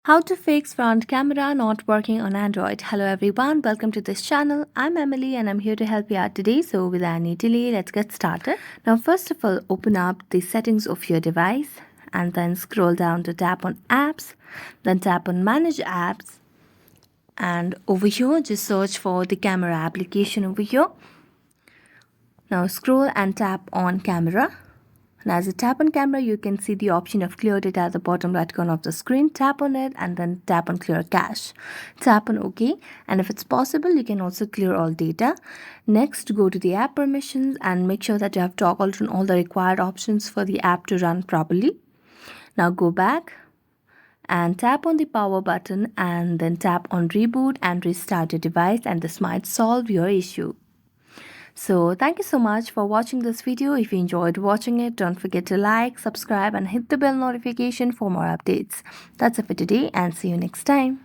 How to fix front camera not working on Android. Hello everyone, welcome to this channel. I'm Emily and I'm here to help you out today. So without any delay, let's get started. Now first of all, open up the settings of your device and then scroll down to tap on apps, then tap on manage apps, and over here just search for the camera application over here. Now scroll and tap on camera. And as you tap on camera, you can see the option of clear data at the bottom right corner of the screen. Tap on it and then tap on clear cache. Tap on OK. And if it's possible, you can also clear all data. Next, go to the app permissions and make sure that you have toggled on all the required options for the app to run properly. Now go back and tap on the power button and then tap on reboot and restart your device, and this might solve your issue. So thank you so much for watching this video. If you enjoyed watching it, don't forget to like, subscribe and hit the bell notification for more updates. That's it for today and see you next time.